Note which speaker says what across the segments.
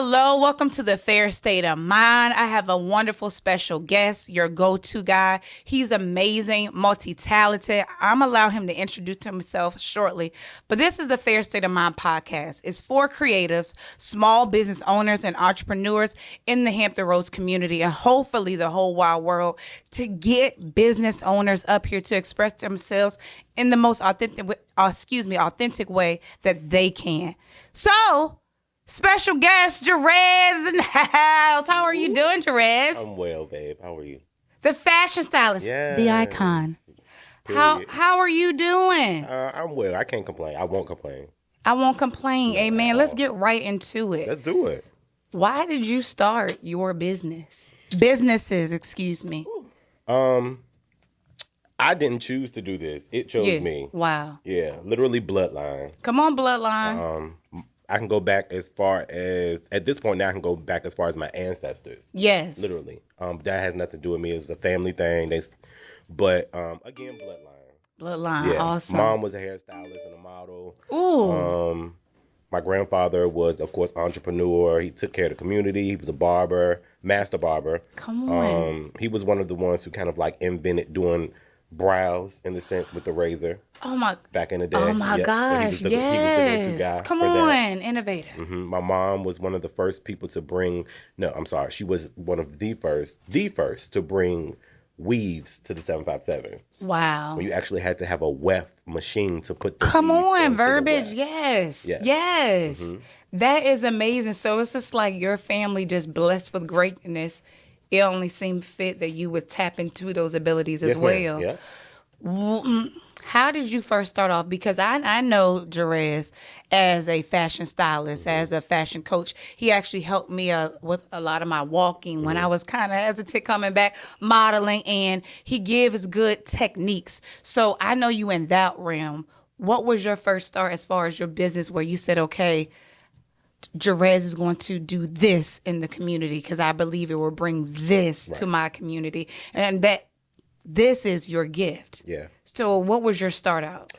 Speaker 1: Hello, welcome to the Phair State of Mind. I have a wonderful special guest, your go-to guy. He's amazing, multi-talented. I'm allow him to introduce himself shortly, but this is the Phair State of Mind podcast. It's for creatives, small business owners, and entrepreneurs in the Hampton Roads community, and hopefully the whole wide world, to get business owners up here to express themselves in the most authentic way that they can. So, special guest, Jerez in the house. How are you doing, Jerez?
Speaker 2: I'm well, babe. How are you?
Speaker 1: The fashion stylist, the icon. How are you doing?
Speaker 2: I'm well. I can't complain. I won't complain.
Speaker 1: I won't complain. Amen. Let's get right into it.
Speaker 2: Let's do it.
Speaker 1: Why did you start your businesses, excuse me?
Speaker 2: I didn't choose to do this. It chose me.
Speaker 1: Wow.
Speaker 2: Yeah, literally bloodline.
Speaker 1: Come on, bloodline.
Speaker 2: I can go back as far as, at this point now, I can go back as far as my ancestors.
Speaker 1: Yes.
Speaker 2: Literally. That has nothing to do with me. It was a family thing. But again, bloodline.
Speaker 1: Bloodline,
Speaker 2: Yeah.
Speaker 1: awesome.
Speaker 2: Mom was a hairstylist and a model.
Speaker 1: Ooh.
Speaker 2: My grandfather was, of course, entrepreneur. He took care of the community. He was a barber, master barber.
Speaker 1: Come on.
Speaker 2: He was one of the ones who kind of like invented doing brows in the sense with the razor.
Speaker 1: Oh my.
Speaker 2: Back in the day.
Speaker 1: Oh my gosh.
Speaker 2: So he was the go-to guy
Speaker 1: Come
Speaker 2: for
Speaker 1: on,
Speaker 2: that.
Speaker 1: innovator.
Speaker 2: Mm-hmm. My mom was one of the first people to bring. No, I'm sorry. She was one of the first to bring weaves to the 757.
Speaker 1: Wow.
Speaker 2: When you actually had to have a weft machine to put the
Speaker 1: Come
Speaker 2: weave
Speaker 1: on,
Speaker 2: onto the
Speaker 1: verbiage.
Speaker 2: weft.
Speaker 1: Yes.
Speaker 2: Mm-hmm.
Speaker 1: That is amazing. So it's just like your family just blessed with greatness. It only seemed fit that you would tap into those abilities as well.
Speaker 2: Yeah.
Speaker 1: How did you first start off? Because I know Jerez as a fashion stylist, as a fashion coach. He actually helped me with a lot of my walking when I was kind of hesitant coming back modeling, and he gives good techniques. So I know you in that realm. What was your first start as far as your business where you said, okay, Jerez is going to do this in the community because I believe it will bring this to my community, and that this is your gift.
Speaker 2: Yeah.
Speaker 1: So what was your start out?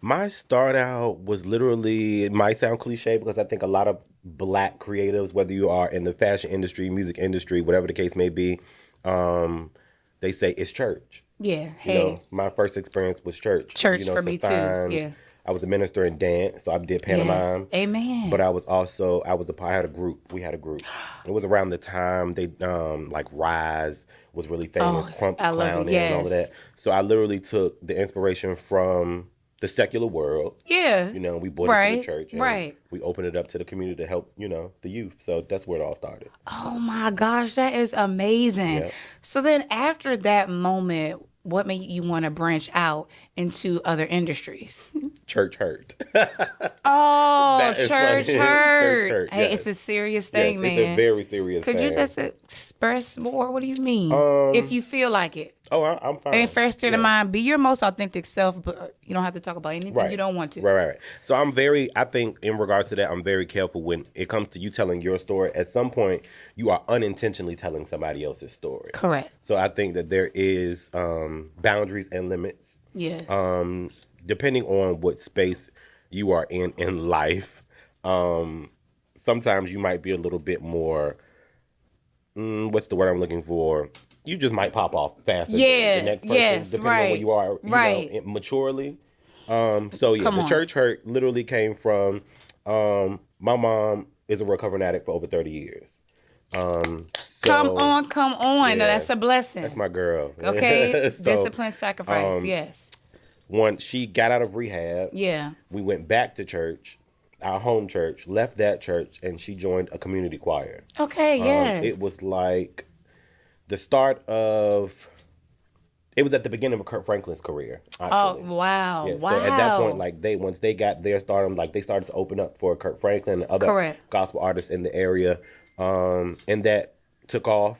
Speaker 2: My start out was literally, it might sound cliche because I think a lot of black creatives, whether you are in the fashion industry, music industry, whatever the case may be, they say it's church.
Speaker 1: Yeah.
Speaker 2: You know, my first experience was church.
Speaker 1: Church for me too. Yeah.
Speaker 2: I was a minister in dance, so I did pantomime.
Speaker 1: Yes. Amen.
Speaker 2: But I had a group. We had a group. It was around the time they like Rise was really famous, Crump Clowning and all of that. So I literally took the inspiration from the secular world.
Speaker 1: Yeah.
Speaker 2: You know, we brought it to the church. And we opened it up to the community to help, the youth. So that's where it all started.
Speaker 1: Oh my gosh, that is amazing.
Speaker 2: Yeah.
Speaker 1: So then after that moment, what made you want to branch out into other industries?
Speaker 2: Church hurt.
Speaker 1: Oh, church hurt.
Speaker 2: Church hurt.
Speaker 1: Hey,
Speaker 2: Yes.
Speaker 1: it's a serious thing, man.
Speaker 2: It's a very serious thing.
Speaker 1: Could you just express more? What do you mean? If you feel like it.
Speaker 2: Oh, I'm fine.
Speaker 1: And Phair State of Mind, be your most authentic self, but you don't have to talk about anything you don't want to.
Speaker 2: Right. So I think in regards to that, I'm very careful when it comes to you telling your story. At some point, you are unintentionally telling somebody else's story.
Speaker 1: Correct.
Speaker 2: So I think that there is boundaries and limits.
Speaker 1: Yes.
Speaker 2: Depending on what space you are in life, sometimes you might be a little bit more, what's the word I'm looking for? You just might pop off faster than the next person, depending on where you are, you know, maturely. The church hurt literally came from, my mom is a recovering addict for over 30 years.
Speaker 1: Come on.
Speaker 2: Yeah,
Speaker 1: no, that's a blessing.
Speaker 2: That's my girl.
Speaker 1: Okay. Discipline, sacrifice. Yes.
Speaker 2: Once she got out of rehab, we went back to church, our home church, left that church, and she joined a community choir.
Speaker 1: Okay, yes.
Speaker 2: It was like the start of, it was at the beginning of Kurt Franklin's career, actually.
Speaker 1: Oh, wow.
Speaker 2: Yeah,
Speaker 1: wow.
Speaker 2: So at that point, once they got their stardom, they started to open up for Kurt Franklin and other gospel artists in the area. And that took off.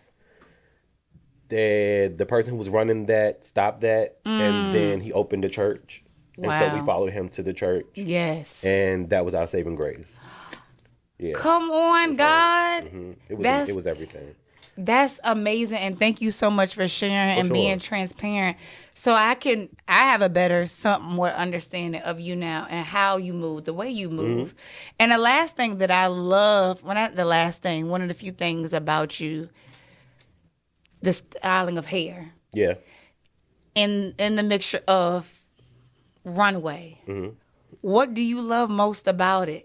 Speaker 2: The person who was running that stopped that, and then he opened the church. And so we followed him to the church.
Speaker 1: Yes.
Speaker 2: And that was our saving grace. Yeah.
Speaker 1: Come on, God.
Speaker 2: Mm-hmm. It was everything.
Speaker 1: That's amazing, and thank you so much for sharing and being transparent. So I have a better somewhat understanding of you now and how you move, the way you move. And the last thing that I love, one of the few things about you, the styling of hair.
Speaker 2: Yeah.
Speaker 1: In the mixture of runway. What do you love most about it?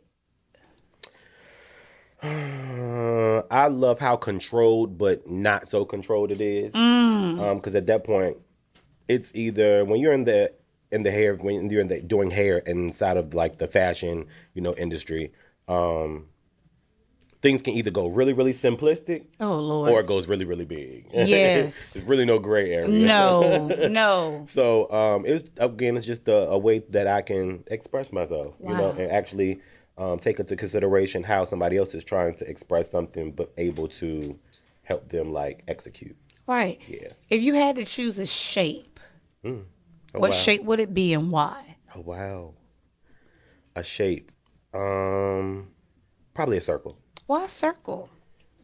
Speaker 2: I love how controlled but not so controlled it is. Because at that point, it's either when you're in the hair, when you're doing hair inside of like the fashion, industry, things can either go really, really simplistic,
Speaker 1: oh Lord,
Speaker 2: or it goes really, really big.
Speaker 1: Yes,
Speaker 2: there's really no gray area.
Speaker 1: No.
Speaker 2: So it's just a way that I can express myself, and actually. Take into consideration how somebody else is trying to express something, but able to help them like execute.
Speaker 1: Right.
Speaker 2: Yeah.
Speaker 1: If you had to choose a shape, what shape would it be and why?
Speaker 2: Oh wow. A shape. Probably a circle.
Speaker 1: Why a circle?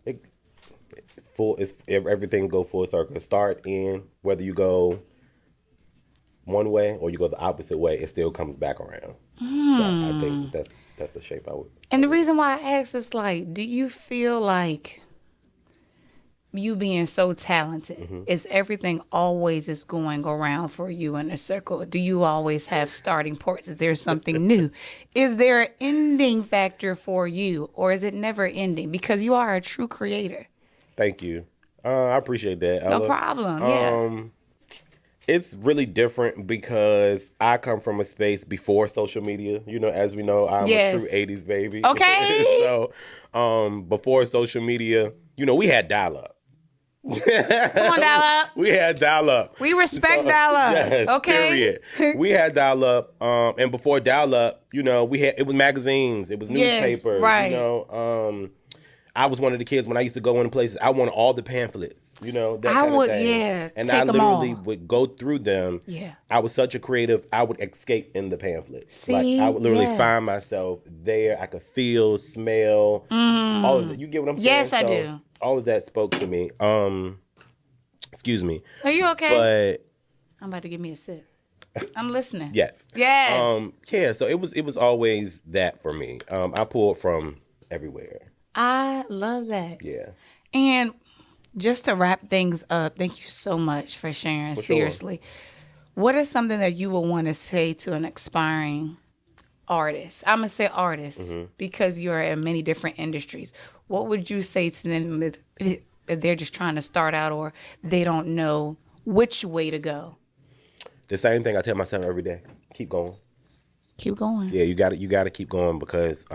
Speaker 2: It's full. It's everything go full circle. Start in whether you go one way or you go the opposite way, it still comes back around. So I think that's the shape I would.
Speaker 1: And the reason why I ask is like, do you feel like you being so talented, is everything always is going around for you in a circle? Do you always have starting points? Is there something new? Is there an ending factor for you, or is it never ending? Because you are a true creator.
Speaker 2: Thank you. I appreciate that, Ella.
Speaker 1: No problem. Yeah.
Speaker 2: It's really different because I come from a space before social media. As we know, I'm a true 80s baby.
Speaker 1: Okay.
Speaker 2: So, before social media, we had dial-up.
Speaker 1: Come on, dial-up.
Speaker 2: We had dial-up.
Speaker 1: We respect dial-up.
Speaker 2: Yes,
Speaker 1: okay.
Speaker 2: Period. We had dial-up. And before dial-up, it was magazines. It was newspapers.
Speaker 1: Right.
Speaker 2: I was one of the kids when I used to go into places, I wanted all the pamphlets. That
Speaker 1: I
Speaker 2: kind
Speaker 1: would,
Speaker 2: of thing. And I literally would go through them.
Speaker 1: Yeah.
Speaker 2: I was such a creative, I would escape in the pamphlets.
Speaker 1: See?
Speaker 2: Like, I would literally find myself there. I could feel, smell, all of that. You get what I'm saying?
Speaker 1: Yes, I do.
Speaker 2: All of that spoke to me. Excuse me.
Speaker 1: Are you okay?
Speaker 2: But
Speaker 1: I'm about to give me a sip. I'm listening.
Speaker 2: Yes.
Speaker 1: Yes.
Speaker 2: Yeah, so it was always that for me. I pulled from everywhere.
Speaker 1: I love that.
Speaker 2: Yeah.
Speaker 1: And just to wrap things up, thank you so much for sharing. Seriously. Sure. What is something that you would want to say to an aspiring artist? I'm going to say artist because you're in many different industries. What would you say to them if they're just trying to start out or they don't know which way to go?
Speaker 2: The same thing I tell myself every day. Keep going.
Speaker 1: Keep going.
Speaker 2: Yeah, you got to keep going because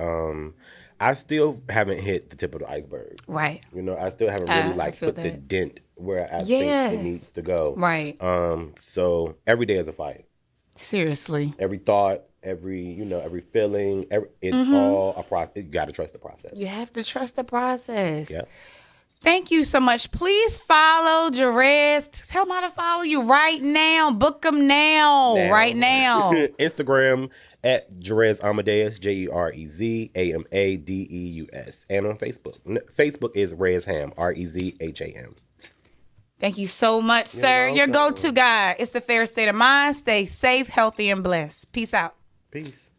Speaker 2: I still haven't hit the tip of the iceberg.
Speaker 1: Right.
Speaker 2: I still haven't really put the dent where I think it needs to go.
Speaker 1: Right.
Speaker 2: So every day is a fight.
Speaker 1: Seriously.
Speaker 2: Every thought, every feeling, it's all a process. You got to trust the process.
Speaker 1: You have to trust the process.
Speaker 2: Yeah.
Speaker 1: Thank you so much. Please follow Jerez. Tell them how to follow you right now. Book them now. Right now.
Speaker 2: Instagram at Jerez Amadeus, Jerez Amadeus. And on Facebook. Facebook is Rezham, Rezham.
Speaker 1: Thank you so much, sir. Your go-to guy. It's the Phair State of Mind. Stay safe, healthy, and blessed. Peace out.
Speaker 2: Peace.